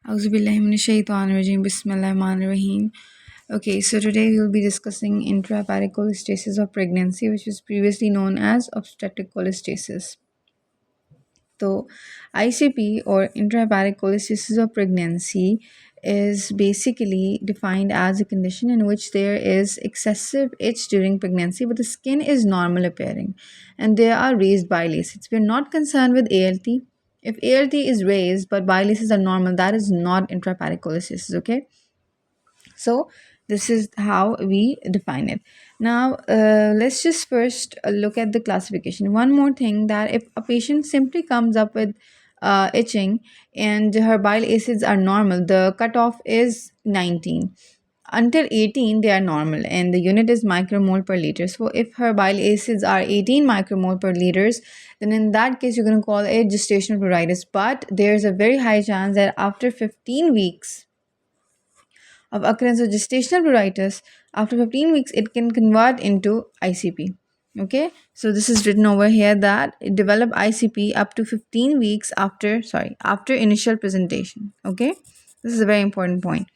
Auzubillahiminashaitanirrajim. Bismillahirrahmanirrahim. Okay, so today we will be discussing intrahepatic cholestasis of pregnancy, which was previously known as obstetric cholestasis. So, ICP or intrahepatic cholestasis of pregnancy is basically defined as a condition in which there is excessive itch during pregnancy, but the skin is normal appearing and there are raised bile acids. We're not concerned with ALT. If ALT is raised but bile acids are normal, that is not intrahepatic cholestasis, okay? So this is how we define it. Now let's just first look at the classification. One more thing, that if a patient simply comes up with itching and her bile acids are normal, the cutoff is 19. Until 18 they are normal and the unit is micromole per liter. So if her bile acids are 18 micromole per liters, then in that case you're going to call it gestational pruritus. But there's a very high chance that after 15 weeks of occurrence of gestational pruritus, after 15 weeks it can convert into ICP. Okay, so this is written over here that it develop ICP up to 15 weeks after initial presentation. Okay, this is a very important point.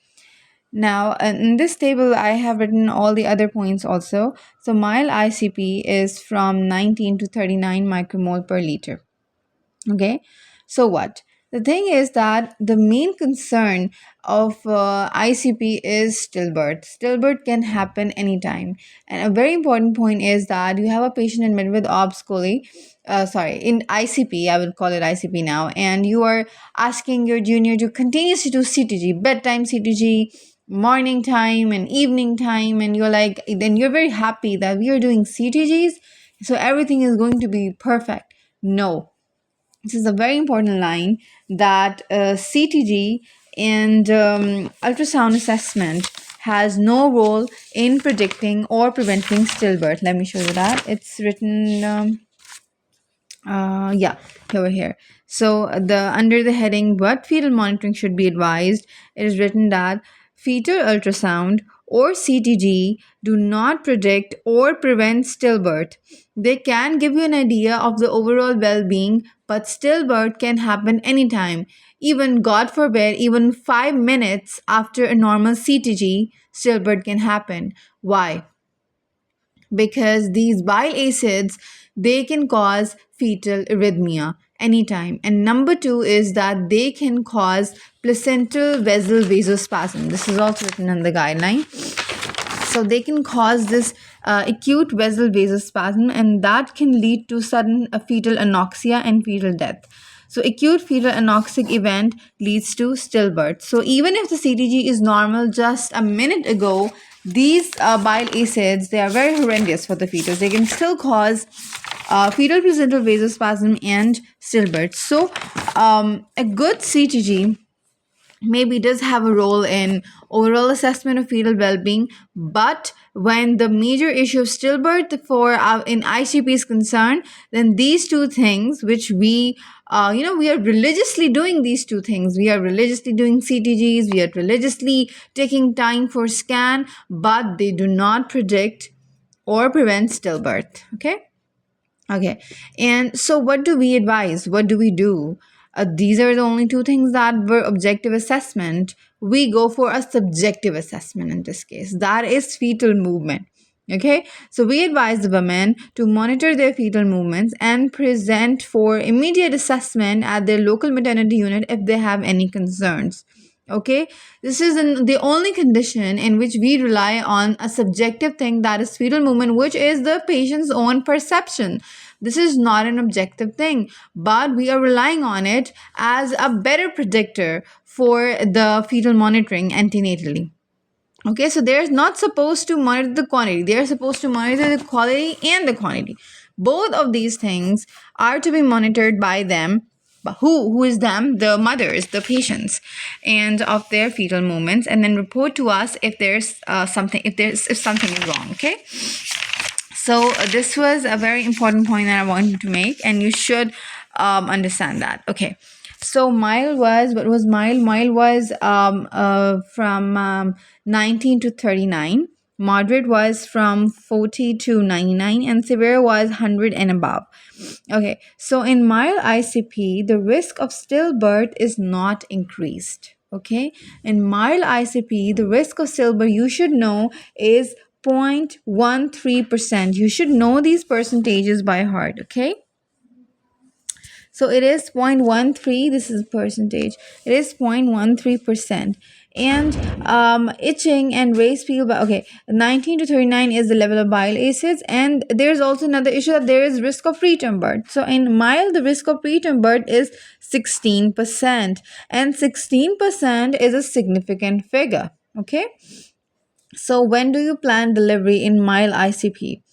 Now in this table I have written all the other points also. So mild ICP is from 19 to 39 micromole per liter. Okay, so what? The thing is that the main concern of ICP is stillbirth. Stillbirth can happen anytime. And a very important point is that you have a patient admitted with obs coli, in ICP, I will call it ICP now, and you are asking your junior to continuously do CTG, bedtime CTG, morning time and evening time, and you're like, then you're very happy that we are doing CTGs, so everything is going to be perfect. No, this is a very important line, that CTG and ultrasound assessment has no role in predicting or preventing stillbirth. Let me show you that. It's written, over here. So the under the heading what fetal monitoring should be advised, it is written that fetal ultrasound or CTG do not predict or prevent stillbirth. They can give you an idea of the overall well-being, but stillbirth can happen anytime. Even, God forbid, even 5 minutes after a normal CTG, stillbirth can happen. Why? Because these bile acids, they can cause fetal arrhythmia anytime. And number two is that they can cause placental vessel vasospasm. This is also written in the guideline. So they can cause this acute vessel vasospasm, and that can lead to sudden fetal anoxia and fetal death. So acute fetal anoxic event leads to stillbirth. So even if the CTG is normal just a minute ago, these bile acids, they are very horrendous for the fetus. They can still cause fetal placental vasospasm and stillbirth. So a good CTG maybe does have a role in overall assessment of fetal well-being, but when the major issue of stillbirth for in ICP is concerned, then these two things which we we are religiously doing these two things. We are religiously doing CTGs, we are religiously taking time for scan, but they do not predict or prevent stillbirth. Okay, and so what do we advise? What do we do? These are the only two things that were objective assessment. We go for a subjective assessment in this case. That is fetal movement. Okay, so we advise the women to monitor their fetal movements and present for immediate assessment at their local maternity unit if they have any concerns. Okay, this is the only condition in which we rely on a subjective thing, that is fetal movement, which is the patient's own perception. This is not an objective thing, but we are relying on it as a better predictor for the fetal monitoring antenatally. Okay, so they're not supposed to monitor the quantity, they're supposed to monitor the quality and the quantity. Both of these things are to be monitored by them. But who is them? The mothers, the patients, and of their fetal movements, and then report to us if there's something, if something is wrong. Okay, so this was a very important point that I wanted to make, and you should understand that. Okay, so mild was, what was mild? Mild was from 19 to 39. Moderate was from 40 to 99, and severe was 100 and above. Okay, so in mild ICP, the risk of stillbirth is not increased. Okay, in mild ICP, the risk of stillbirth you should know is 0.13%. You should know these percentages by heart. Okay, so it is 0.13. This is percentage. It is 0.13%. And itching and raised fever. Okay, 19 to 39 is the level of bile acids. And there's also another issue that there is risk of preterm birth. So in mild, the risk of preterm birth is 16%. And 16% is a significant figure. Okay. So when do you plan delivery in mild ICP?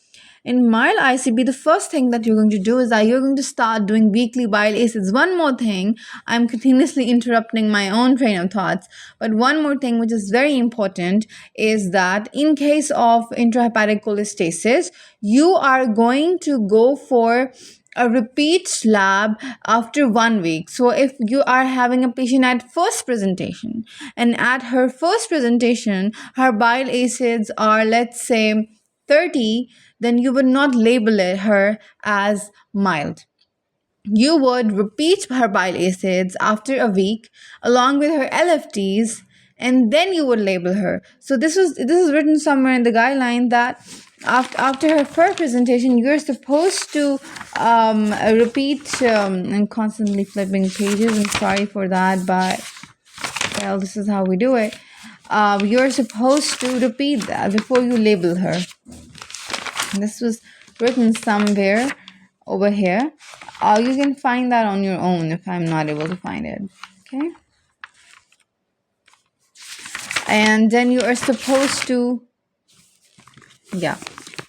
In mild ICP, the first thing that you're going to do is that you're going to start doing weekly bile acids. One more thing, I'm continuously interrupting my own train of thoughts, but one more thing which is very important is that in case of intrahepatic cholestasis, you are going to go for a repeat lab after 1 week. So if you are having a patient at first presentation and at her first presentation her bile acids are, let's say, 30, then you would not label her as mild. You would repeat her bile acids after a week along with her LFTs, and then you would label her. So this is written somewhere in the guideline that after her first presentation, you're supposed to repeat. I'm constantly flipping pages. I'm sorry for that, but well, this is how we do it. You're supposed to repeat that before you label her. This was written somewhere over here. You can find that on your own if I'm not able to find it. Okay. And then you are supposed to, yeah,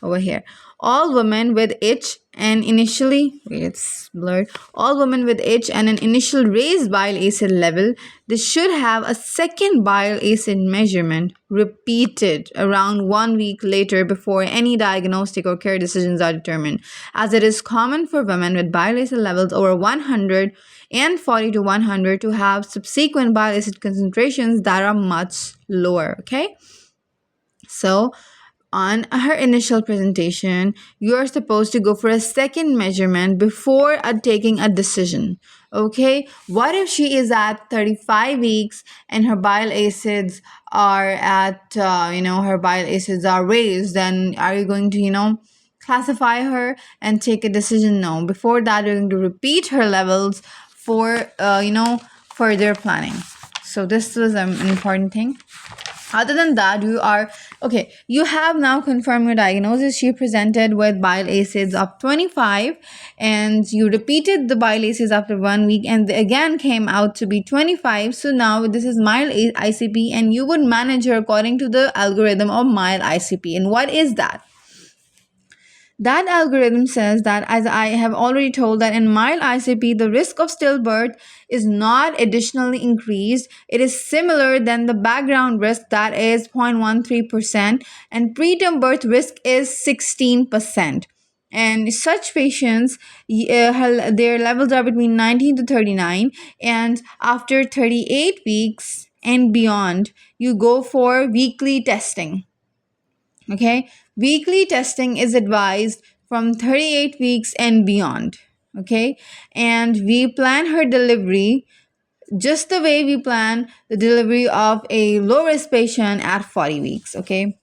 over here. All women with itch and initially, wait, it's blurred. All women with itch and an initial raised bile acid level, they should have a second bile acid measurement repeated around 1 week later before any diagnostic or care decisions are determined, as it is common for women with bile acid levels over 100 and 40 to 100 to have subsequent bile acid concentrations that are much lower. Okay, so on her initial presentation, you are supposed to go for a second measurement before taking a decision. Okay, what if she is at 35 weeks and her bile acids are at, her bile acids are raised? Then are you going to, classify her and take a decision? No. Before that, you're going to repeat her levels for, further planning. So this was an important thing. Other than that, you have now confirmed your diagnosis. She presented with bile acids of 25 and you repeated the bile acids after 1 week and they again came out to be 25. So now this is mild ICP and you would manage her according to the algorithm of mild ICP. And what is that? That algorithm says that, as I have already told, that in mild ICP, the risk of stillbirth is not additionally increased. It is similar than the background risk, that is 0.13%, and preterm birth risk is 16%. And such patients, their levels are between 19 to 39, and after 38 weeks and beyond, you go for weekly testing. Okay, weekly testing is advised from 38 weeks and beyond. Okay, and we plan her delivery just the way we plan the delivery of a low risk patient at 40 weeks. Okay,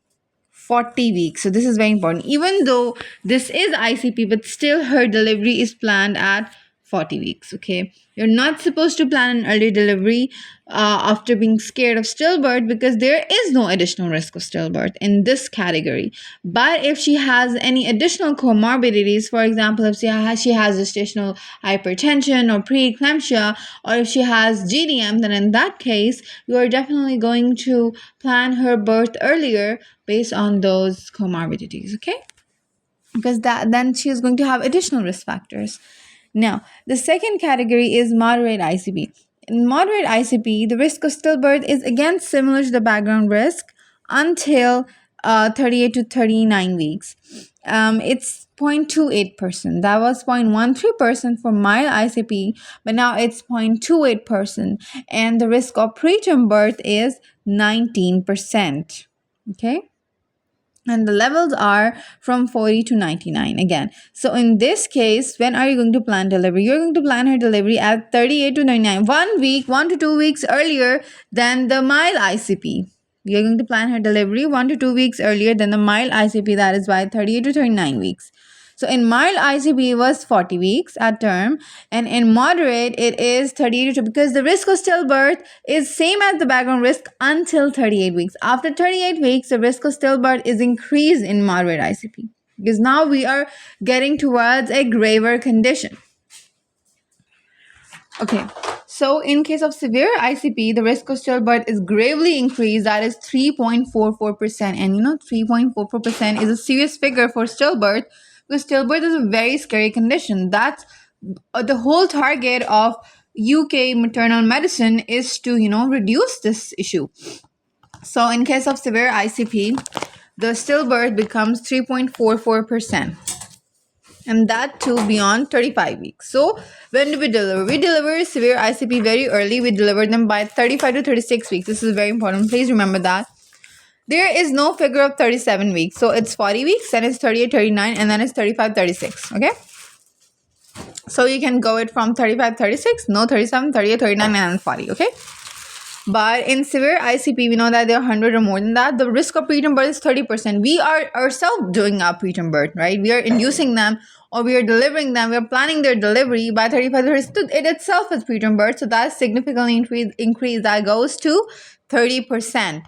40 weeks. So this is very important. Even though this is ICP, but still her delivery is planned at 40 weeks. Okay, you're not supposed to plan an early delivery after being scared of stillbirth, because there is no additional risk of stillbirth in this category. But if she has any additional comorbidities, for example, if she has gestational hypertension or preeclampsia, or if she has GDM, then in that case you are definitely going to plan her birth earlier based on those comorbidities. Okay, because then she is going to have additional risk factors. Now, the second category is moderate ICP. In moderate ICP, the risk of stillbirth is again similar to the background risk until 38 to 39 weeks. It's 0.28%. That was 0.13% for mild ICP, but now it's 0.28%. And the risk of preterm birth is 19%. Okay? and the levels are from 40 to 99 again. So in this case, when are you going to plan delivery? You're going to plan her delivery at 38 to 99, 1 week, 1 to 2 weeks earlier than the mild ICP. You're going to plan her delivery 1 to 2 weeks earlier than the mild ICP, that is why 38 to 39 weeks. So in mild ICP was 40 weeks at term, and in moderate it is 38 to, because the risk of stillbirth is same as the background risk until 38 weeks. After 38 weeks, the risk of stillbirth is increased in moderate ICP because now we are getting towards a graver condition. Okay, so in case of severe ICP, the risk of stillbirth is gravely increased. That is 3.44%. And 3.44% is a serious figure for stillbirth because stillbirth is a very scary condition. That's the whole target of UK maternal medicine is to, reduce this issue. So in case of severe ICP, the stillbirth becomes 3.44%. And that too beyond 35 weeks. So when do we deliver? We deliver severe ICP very early. We deliver them by 35 to 36 weeks. This is very important. Please remember that. There is no figure of 37 weeks. So it's 40 weeks, then it's 38, 39, and then it's 35, 36. Okay? So you can go it from 35, 36, no 37, 38, 39, and 40. Okay? But in severe ICP, we know that there are 100 or more than that. The risk of preterm birth is 30%. We are ourselves doing our preterm birth, right? We are inducing them or we are delivering them. We are planning their delivery by 35, 36. It itself is preterm birth. So that's significantly increase that goes to 30%.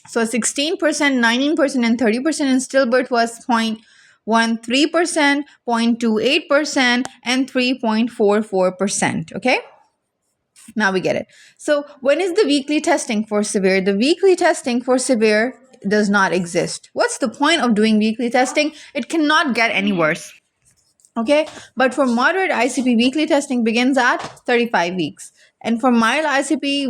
So 16%, 19%, and 30% in stillbirth was 0.13%, 0.28%, and 3.44%. Okay? Now we get it. So when is the weekly testing for severe? The weekly testing for severe does not exist. What's the point of doing weekly testing? It cannot get any worse. Okay, but for moderate ICP, weekly testing begins at 35 weeks. And for mild ICP,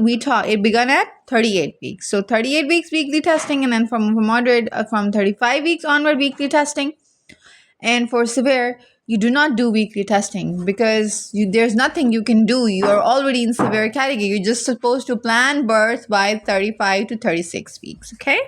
it began at 38 weeks. So 38 weeks weekly testing, and then from moderate, from 35 weeks onward weekly testing. And for severe, you do not do weekly testing because there's nothing you can do. You are already in severe category. You're just supposed to plan birth by 35 to 36 weeks. Okay.